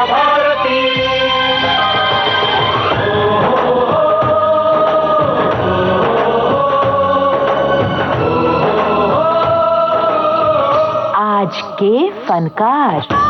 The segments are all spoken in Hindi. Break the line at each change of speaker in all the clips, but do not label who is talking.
विद्या भारती।
आज के फनकार।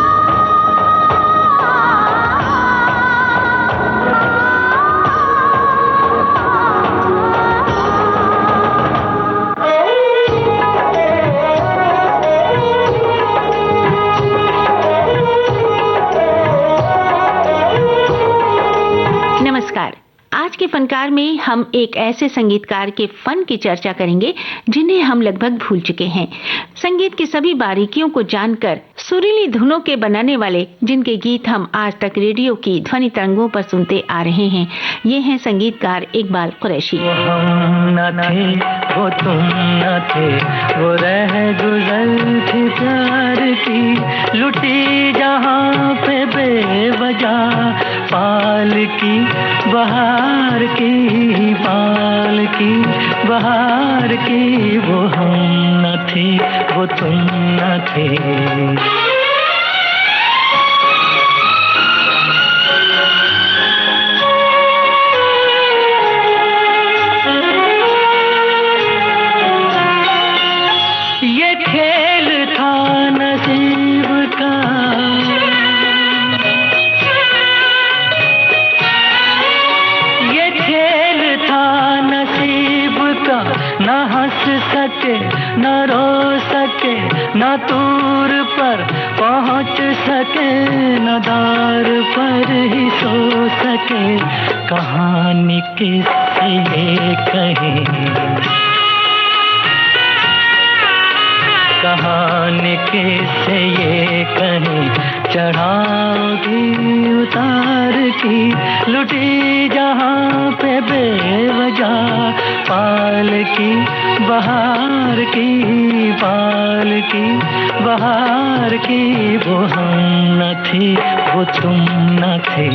नमस्कार। आज के फनकार में हम एक ऐसे संगीतकार के फन की चर्चा करेंगे जिन्हें हम लगभग भूल चुके हैं। संगीत की सभी बारीकियों को जानकर सुरीली धुनों के बनाने वाले, जिनके गीत हम आज तक रेडियो की ध्वनि तरंगों पर सुनते आ रहे हैं, ये हैं संगीतकार इकबाल कुरैशी।
वो हम न थे, वो तुम न थे, वो रह गुजर थी प्यार की, लुटी जहाँ पे बेवजह पाल की बहार की, पाल की बहार की। वो हम न थे, वो तुम न थे। ये खेल था नसीब का, ये खेल था नसीब का, न हंस सके न रो सके, न दूर पर पहुंच सके, न दार पर ही सो सके। कहानी किससे ये कहें, कहानी किससे ये कहें, चढ़ाओगी उतार की, लुटी जहाँ पे बेवजह पाल की बहार की, पाल की बहार की। वो हम न थे, वो तुम न थे।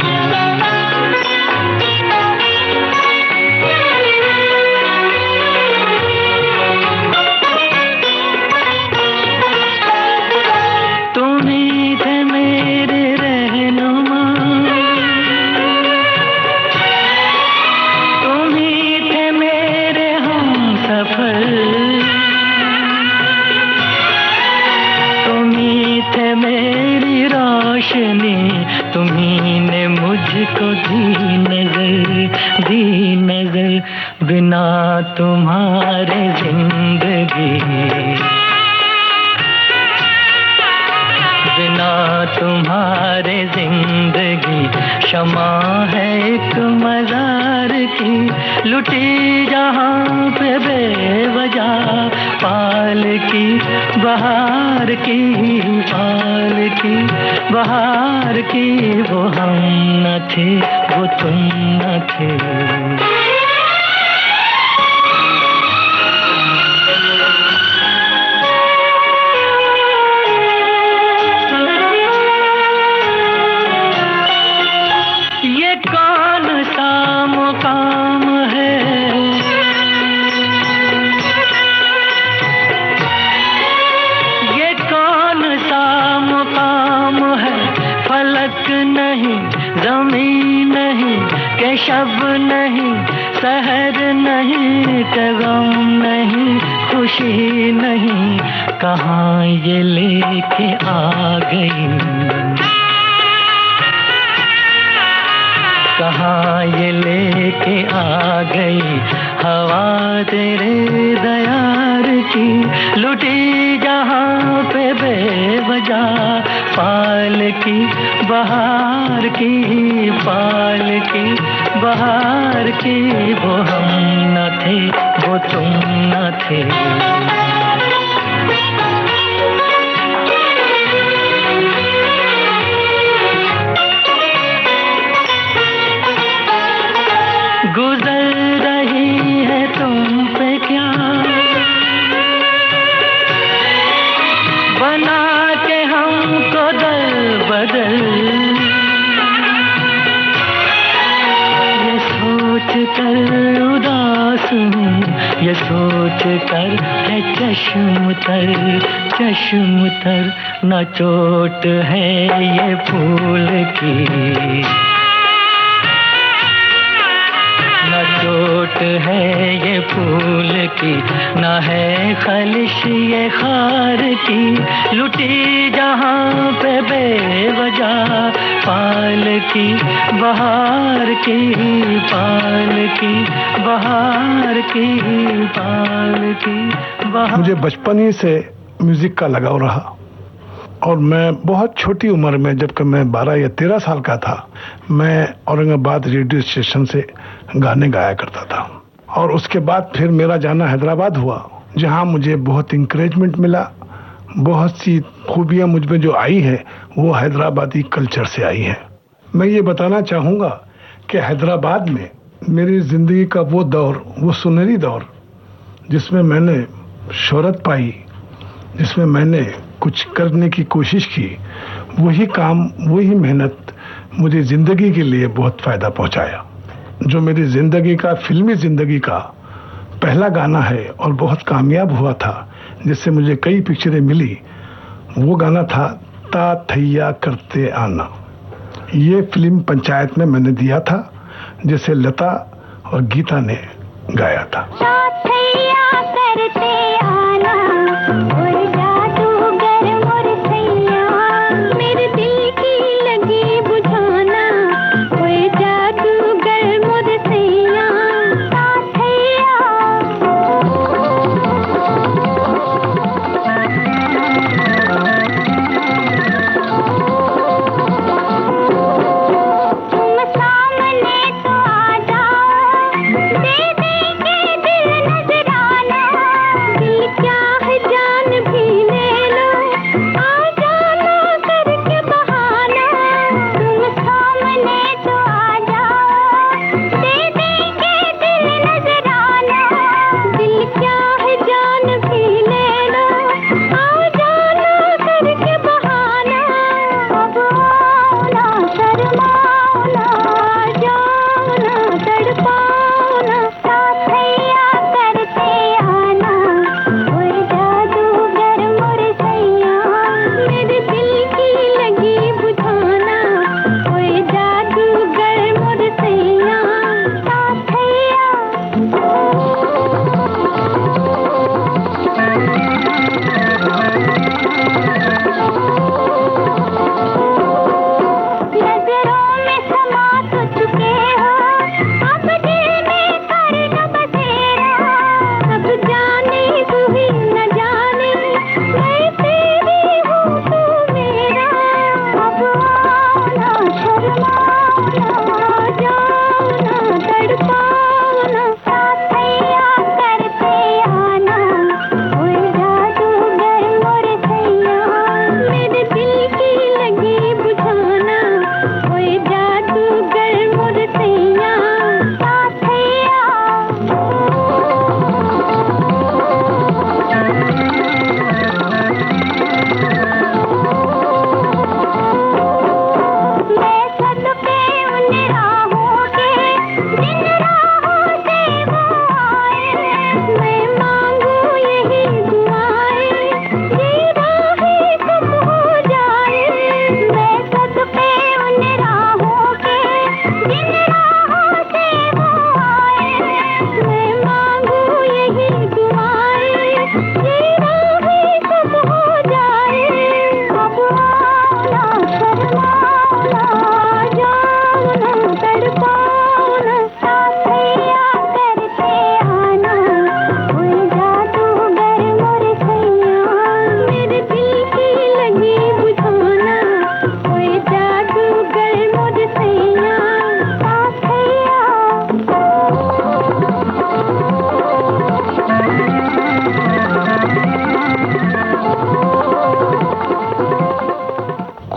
तुम्ही ने मुझको दी नजर, बिना तुम्हारे जिंदगी, बिना तुम्हारे जिंदगी क्षमा है एक मजार की, लुटी जहाँ पे बेवजह पाल की बहार की, पाल की बहार की। वो हम न थे, वो तुम न थे। नहीं ज़मीन नहीं के शब नहीं, सहर नहीं के गम नहीं, खुशी नहीं, कहाँ ये लेके आ गई, कहाँ ये लेके आ गई हवा तेरे दयार की, लुटी जहाँ पे बेवजह पाल की बहार की, पाल की बहार की। वो हम न थे, वो तुम न थे। गुजर रही है तुम पे क्या बना के हमको दल बदल, ये सोच कर उदास हूँ, ये सोच कर है चश्म तर न चोट है ये फूल की, न चोट है ये फूल की, न है खलिश ये खार की, लुटी जहाँ पे बेवजह पाल की बहार की, पाल की बहार की, पाल की बहार।
मुझे बचपन ही से म्यूजिक का लगाव रहा और मैं बहुत छोटी उम्र में, जबकि मैं 12 या 13 साल का था, मैं औरंगाबाद रेडियो स्टेशन से गाने गाया करता था। और उसके बाद फिर मेरा जाना हैदराबाद हुआ, जहां मुझे बहुत इंकरेजमेंट मिला। बहुत सी खूबियां मुझ में जो आई है वो हैदराबादी कल्चर से आई है। मैं ये बताना चाहूँगा कि हैदराबाद में मेरी ज़िंदगी का वो दौर, वो सुनहरी दौर जिसमें मैंने शोहरत पाई, जिसमें मैंने कुछ करने की कोशिश की, वही काम, वही मेहनत मुझे ज़िंदगी के लिए बहुत फ़ायदा पहुंचाया। जो मेरी ज़िंदगी का, फिल्मी ज़िंदगी का पहला गाना है और बहुत कामयाब हुआ था, जिससे मुझे कई पिक्चरें मिली, वो गाना था ता थैया करते आना। ये फिल्म पंचायत में मैंने दिया था, जिसे लता और गीता ने गाया था।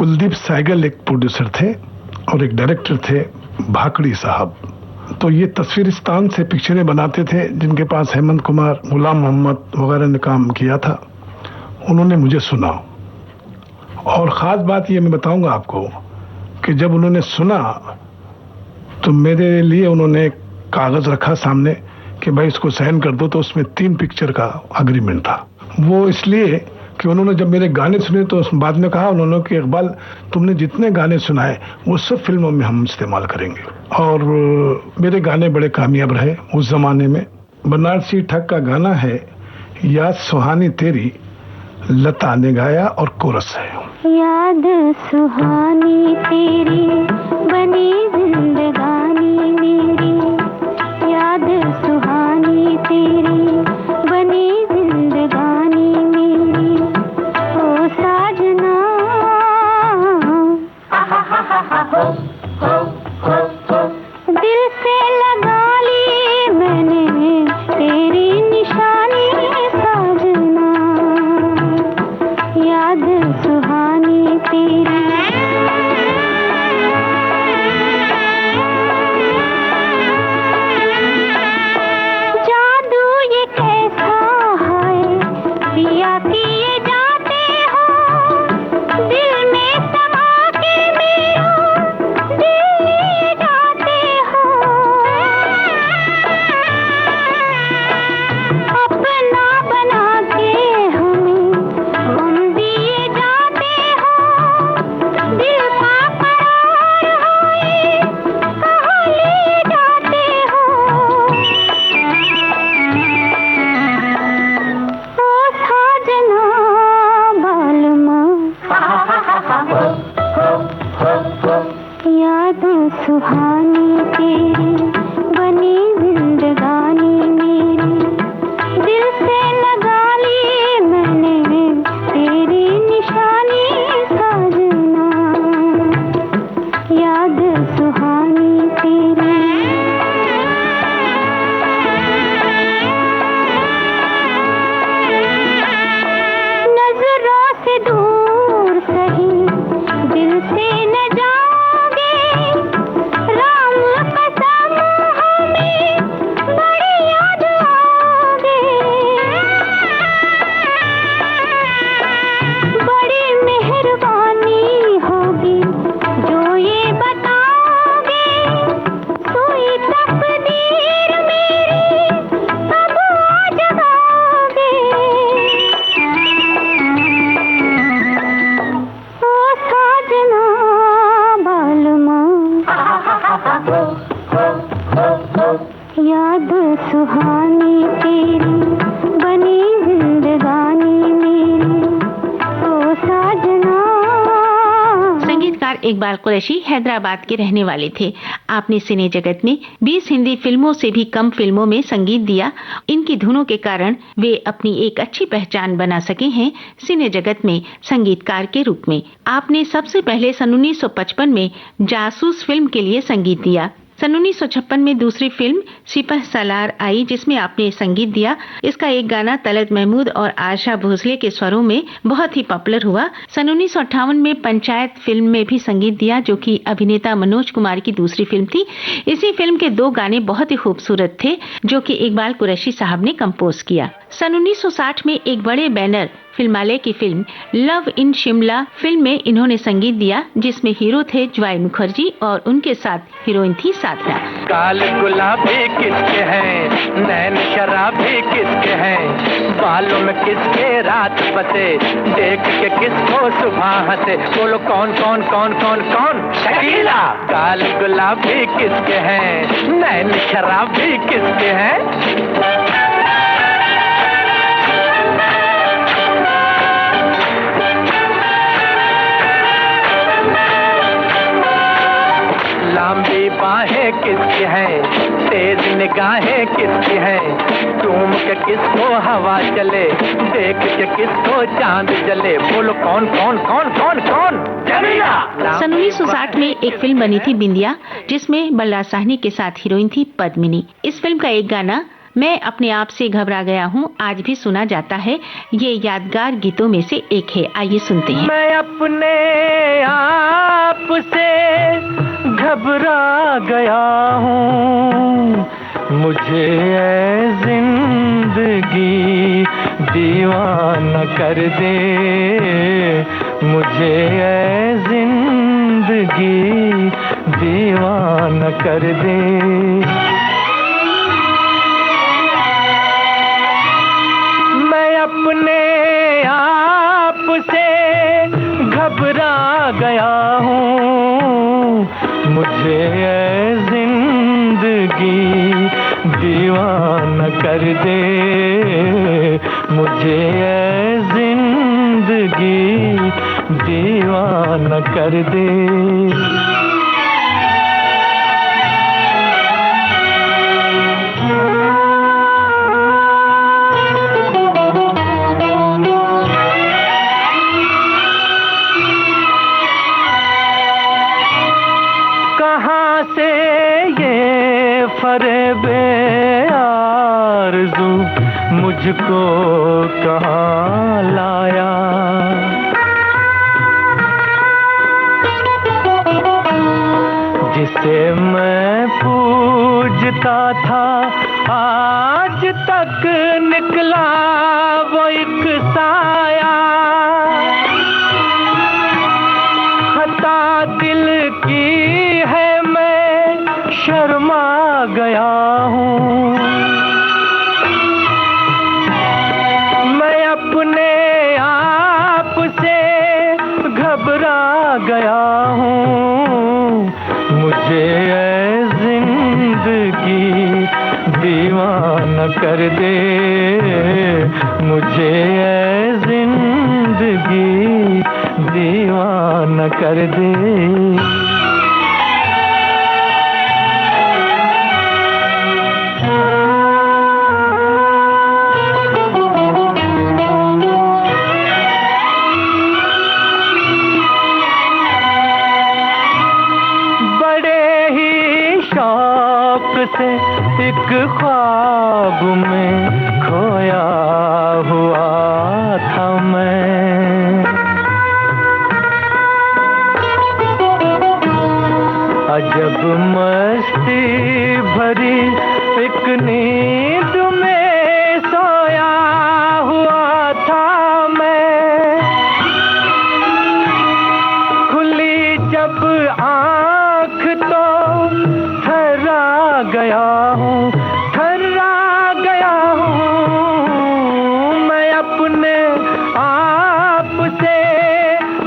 कुलदीप सहगल एक प्रोड्यूसर थे और एक डायरेक्टर थे, भाकड़ी साहब। तो ये तस्वीरिस्तान से पिक्चरें बनाते थे, जिनके पास हेमंत कुमार, गुलाम मोहम्मद वगैरह ने काम किया था। उन्होंने मुझे सुना और ख़ास बात ये मैं बताऊंगा आपको कि जब उन्होंने सुना तो मेरे लिए उन्होंने एक कागज़ रखा सामने कि भाई इसको साइन कर दो। तो उसमें 3 पिक्चर का एग्रीमेंट था। वो इसलिए कि उन्होंने जब मेरे गाने सुने तो बाद में कहा उन्होंने कि इकबाल तुमने जितने गाने सुनाए वो सब फिल्मों में हम इस्तेमाल करेंगे। और मेरे गाने बड़े कामयाब रहे उस जमाने में। बनारसी ठग का गाना है याद सुहानी तेरी, लता ने गाया और कोरस है।
याद सुहानी तेरी बनी जिंदगानी मेरी, याद सुहानी तेरी बनी जिंदगानी मेरी, ओ साजना दिल से लगा ली मैंने तेरी निशानी साजना, याद सुहानी तेरी। जादू ये कैसा है पिया किए जाते हो, दिल में समा के मेरा दिल लिए जाते हो, अपना बना के हमें हम दिए जाते हो, दिल का करार है कहाँ ले जाते हो, ओ साजना बालमा याद सुहानी तेरी बनी जिंदगानी मेरी, दिल से लगा ली मैंने तेरी निशानी साजना, याद सुहानी तेरी। नजरों से दूर सही दिल से न जाओगे, राम कसम हमें बड़ी याद आओगे, बड़ी मेहरबानी होगी जो ये बताओगे, सोई तकदीर मेरी कब आ जगाओगे, ओ साजना बालमा याद सुहानी तेरी बनी जिंदगानी मेरी, ओ साजना।
संगीतकार इकबाल कुरैशी हैदराबाद के रहने वाले थे। आपने सिने जगत में 20 हिंदी फिल्मों से भी कम फिल्मों में संगीत दिया। इनकी धुनों के कारण वे अपनी एक अच्छी पहचान बना सके हैं सिने जगत में संगीतकार के रूप में। आपने सबसे पहले सन 1955 में जासूस फिल्म के लिए संगीत दिया। सन 1956 में दूसरी फिल्म सिपह सालार आई जिसमें आपने संगीत दिया। इसका एक गाना तलत महमूद और आशा भोसले के स्वरों में बहुत ही पॉपुलर हुआ। सन 1958 में पंचायत फिल्म में भी संगीत दिया जो कि अभिनेता मनोज कुमार की दूसरी फिल्म थी। इसी फिल्म के 2 गाने बहुत ही खूबसूरत थे जो कि इकबाल कुरैशी साहब ने कंपोज किया। सन 1960 में एक बड़े बैनर फिल्मालय की film love in Shimla film में इन्होंने संगीत दिया जिसमें हीरो थे जॉय मुखर्जी और उनके साथ हीरोइन थी साधना।
काल गुलाबी किसके हैं, नैन शराबी किसके हैं, बालों में किसके रात बसे, देख के किसको सुबह हंसे, बोलो कौन कौन कौन कौन कौन, शकीला। काल गुलाबी किसके हैं, नैन शराबी किसके हैं। लंबी बाहें किसकी हैं, तेज निगाहें किसकी हैं, चूम के किसको हवा चले, देख के किसको चांद जले, बोलो कौन कौन कौन कौन कौन, जमीला।
सन 1960 में एक फिल्म बनी थी बिंदिया जिसमें बल्ला साहनी के साथ हीरोइन थी पद्मिनी। इस फिल्म का एक गाना मैं अपने आप से घबरा गया हूँ आज भी सुना जाता है। ये यादगार गीतों में से एक है, आइए सुनते हैं।
मैं अपने आप से घबरा गया हूँ, मुझे ऐ जिंदगी दीवाना कर दे, मुझे ऐ जिंदगी दीवाना कर दे। मैं अपने आप मुझे ऐ जिंदगी दीवाना कर दे, मुझे ऐ जिंदगी दीवाना कर दे। फरेबे आरज़ू मुझको कहाँ लाया, जिसे मैं पूजता था आज तक निकला वो एक साया। खता दिल की है मैं शर्मा गया हूँ, मैं अपने आप से घबरा गया हूँ। मुझे ऐ जिंदगी दीवाना कर दे, मुझे ऐ जिंदगी दीवाना कर दे। से एक ख्वाब में खोया हुआ था मैं, अजब मस्ती भरी एक नींद में सोया हुआ था मैं। खुली जब आँख तो गया हूँ, थर्रा गया हूँ, मैं अपने आप से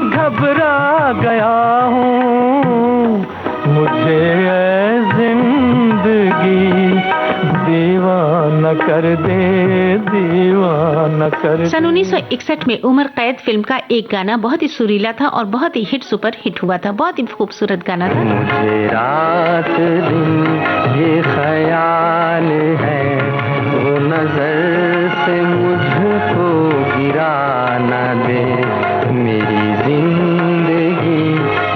घबरा गया हूँ। मुझे ऐ जिंदगी दीवाना कर दे, दीवाना कर दे।
सन 1961 में उम्र कैद फिल्म का एक गाना बहुत ही सुरीला था और बहुत ही सुपर हिट हुआ था, बहुत ही खूबसूरत गाना था।
मुझे रात दिन ये ख्याल है, वो नजर से मुझको गिरा न दे, मेरी जिंदगी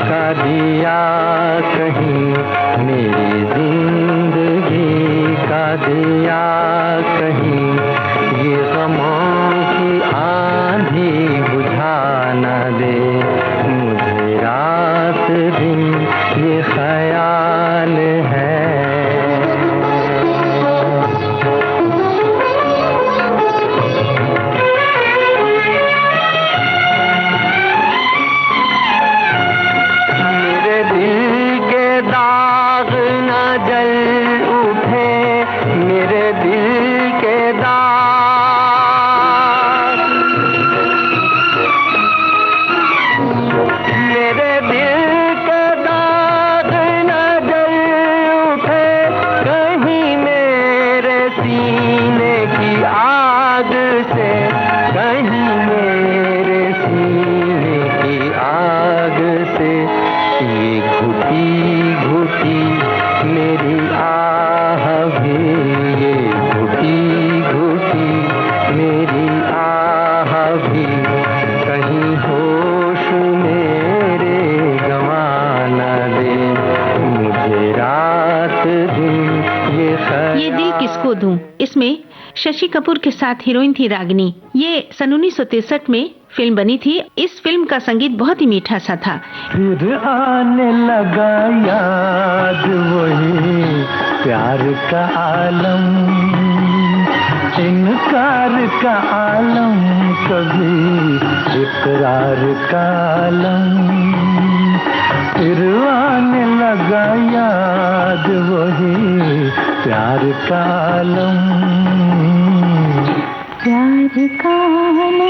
का दिया कहीं, मेरी जिंदगी का दिया कहीं, ये गमों की आंधी बुझा न दे। मुझे रात दिन ये ख्याल है। मेरे दिल के दाग न जल उठे, मेरे दिल के दाग, मेरे दिल के दाग न जल उठे, कहीं मेरे सीने की आग से, कहीं मेरे सीने की आग से, ये घुटी घुटी मेरी आह भी, ये घुटी घुटी मेरी आह भी, कहीं होश मेरे गंवा न दे। मुझे रात दिन ये
दिल किसको दूं, इसमें शशि कपूर के साथ हीरोइन थी रागिनी। ये सन 1963 में फिल्म बनी थी। इस फिल्म का संगीत बहुत ही मीठा सा था।
फिर आने लगा याद वही प्यार का आलम, इनकार का आलम, कभी इकरार का आलम। फिर आने लगा याद वही प्यार का आलम,
प्यार का आलम।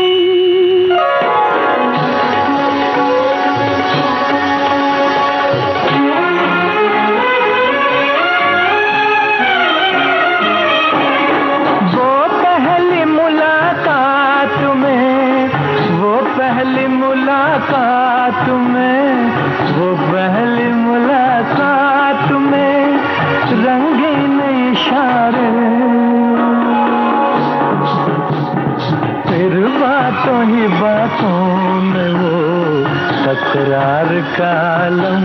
इकरार का आलम,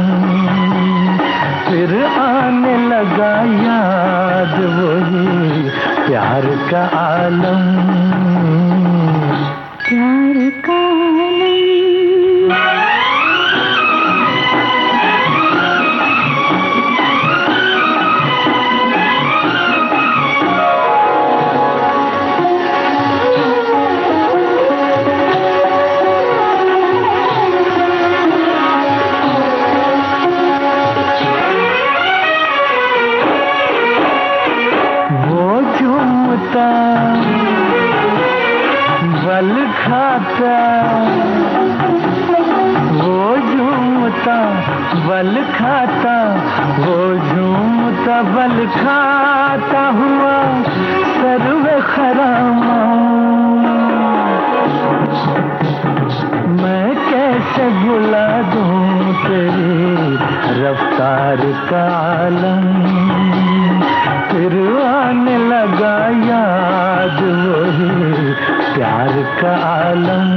फिर आने लगा याद वही प्यार का आलम,
प्यार का
बल खाता, वो झूमता बल खाता, वो झूमता बल खाता हुआ सर्वे खरामा, मैं कैसे भुला दूं तेरी रफ्तार का आलम, फिर आने लगा याद वही प्यार का आलम,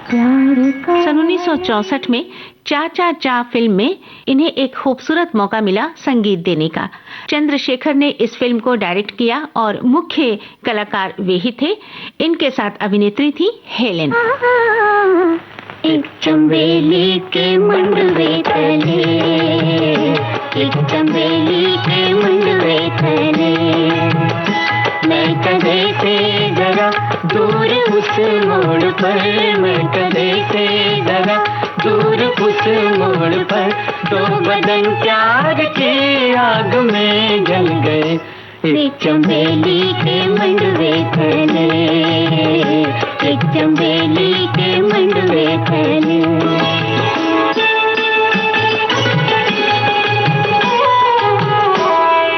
प्यार का।
सन 1964 में चाचा चा फिल्म में इन्हें एक खूबसूरत मौका मिला संगीत देने का। चंद्रशेखर ने इस फिल्म को डायरेक्ट किया और मुख्य कलाकार वे ही थे। इनके साथ अभिनेत्री थी हेलेन।
एक चंबेली के मंडवे तले, एक चंबेली के मंडवे तले, मैं कदे से जरा दूर उस मोड़ पर, मैं कदे से जरा दूर उस मोड़ पर, दो बदन प्यार की आग में जल गए, एक चंबेली के मंडवे तले, एक चंबेली के मंडवे तले।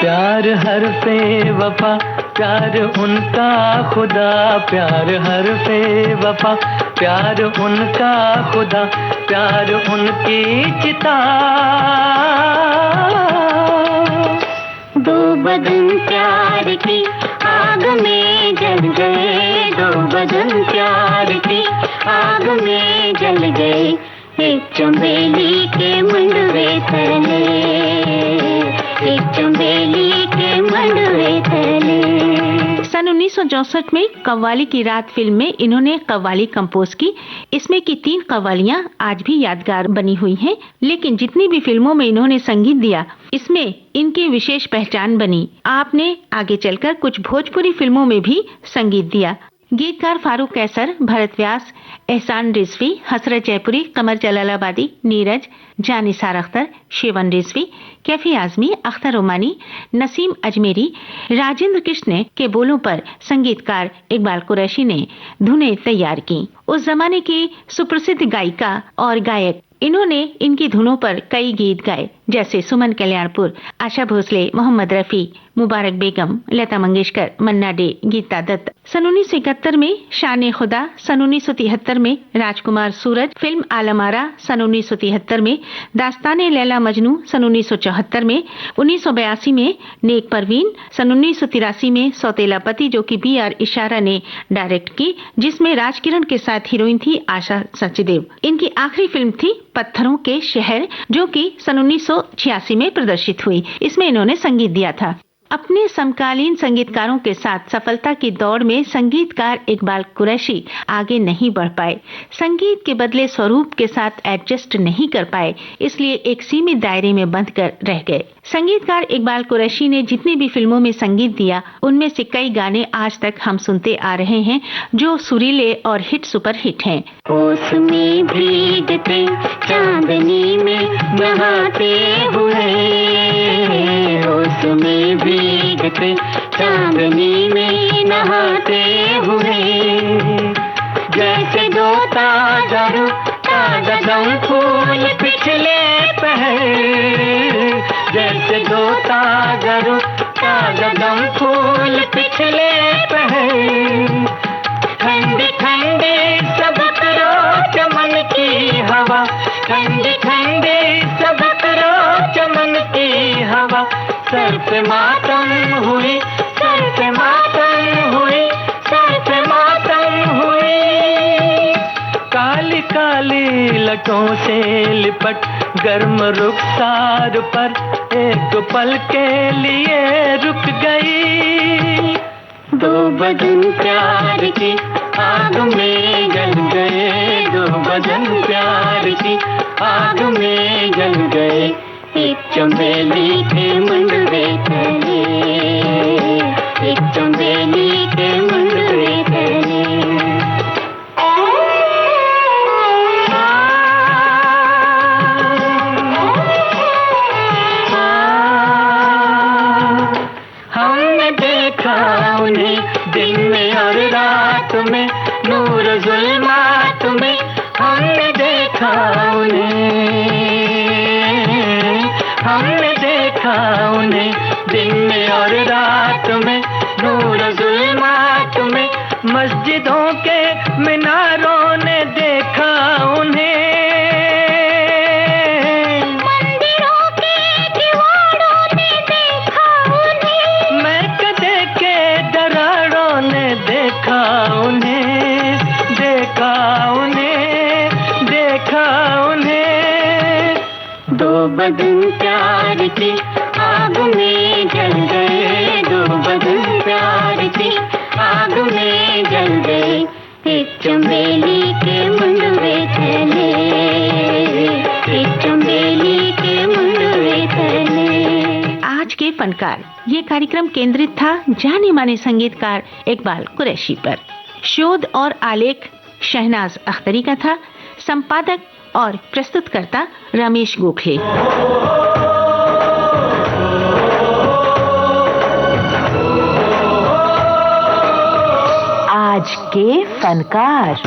प्यार हर पे वफा, प्यार उनका खुदा, प्यार हर पे वफा, प्यार उनका खुदा, प्यार उनकी चिता,
दो बदन प्यार की आग में जल गए, दो बदन प्यार की आग में जल गए, एक चंबेली के मंडवे तले, एक चंबेली के मंडवे तले।
सन 1964 में कव्वाली की रात फिल्म में इन्होंने कव्वाली कंपोज की। इसमें की 3 कव्वालियां आज भी यादगार बनी हुई हैं, लेकिन जितनी भी फिल्मों में इन्होंने संगीत दिया, इसमें इनकी विशेष पहचान बनी। आपने आगे चलकर कुछ भोजपुरी फिल्मों में भी संगीत दिया। गीतकार फारूक कैसर, भरत व्यास, एहसान रिजवी, हसरत जयपुरी, कमर जलालाबादी, नीरज, जान निसार अख्तर, शिवन रिजवी, कैफी आजमी, अख्तर ओमानी, नसीम अजमेरी, राजेंद्र कृष्ण के बोलों पर संगीतकार इकबाल कुरैशी ने धुनें तैयार की। उस जमाने की सुप्रसिद्ध गायिका और गायक, इन्होंने इनकी धुनों पर कई गीत गाए, जैसे सुमन कल्याणपुर, आशा भोसले, मोहम्मद रफी, मुबारक बेगम, लता मंगेशकर, मन्ना डे, गीता दत्त। सन 1971 में शान खुदा, सन 1973 में राजकुमार सूरज, फिल्म आलम आरा सन 1973 में, दास्ताने लैला मजनू सन 1974 में, 1982 में नेक परवीन, सन 1983 में सौतेला पति जो कि BR इशारा ने डायरेक्ट की, जिसमें राजकिरण के साथ हीरोइन थी आशा सचदेव। इनकी आखिरी फिल्म थी पत्थरों के शहर, जो कि सन 1986 में प्रदर्शित हुई। इसमें इन्होंने संगीत दिया था। अपने समकालीन संगीतकारों के साथ सफलता की दौड़ में संगीतकार इकबाल कुरैशी आगे नहीं बढ़ पाए। संगीत के बदले स्वरूप के साथ एडजस्ट नहीं कर पाए, इसलिए एक सीमित दायरे में बंध कर रह गए। संगीतकार इकबाल कुरैशी ने जितनी भी फिल्मों में संगीत दिया, उनमें से कई गाने आज तक हम सुनते आ रहे हैं, जो सुरीले और हिट सुपर हिट हैं।
ओस में भीगते चांदनी में नहाते हुए, ओस में भीगते चांदनी में नहाते हुए, जैसे दो ताजा दम फूल पिछले पहर, जैसे दो ताजा दम फूल पिछले पहर, ठंडी ठंडी सबक रो चमन की हवा, ठंडी ठंडी सबक रो चमन की हवा, सर पे मातम हुई, सर पे मातम हुई, सर पे मातम हुई,
काली काली घूंघटों से लिपट गर्म रुखसार पर एक पल के लिए रुक गई।
दो बदन प्यार की आग में जल गए, दो बदन प्यार की आग में जल गए। एक चमेली के मुंडवे तले, एक चमेली के मुंडवे तले।
हमने देखा उन्हें दिन में और रात में, नूर जुल्मात में। हमने देखा उन्हें दिन में और रात में, नूर जुल्मात में। मस्जिदों के मीनारों ने देखा उन्हें, मंदिरों के दीवारों ने देखा उन्हें, महकते के दरारों ने देखा उन्हें, देखा उन्हें, देखा उन्हें।
दो बदन प्यार की आग में जल गए, दो बदन प्यार की आग में जल गए। एक चमेली के मुंडवे तले, एक चमेली के मुंडवे तले।
आज के फनकार ये कार्यक्रम केंद्रित था जाने माने संगीतकार इकबाल कुरैशी पर। शोध और आलेख शहनाज अख्तरी का था। संपादक और प्रस्तुतकर्ता रमेश गोखले। आज के फनकार।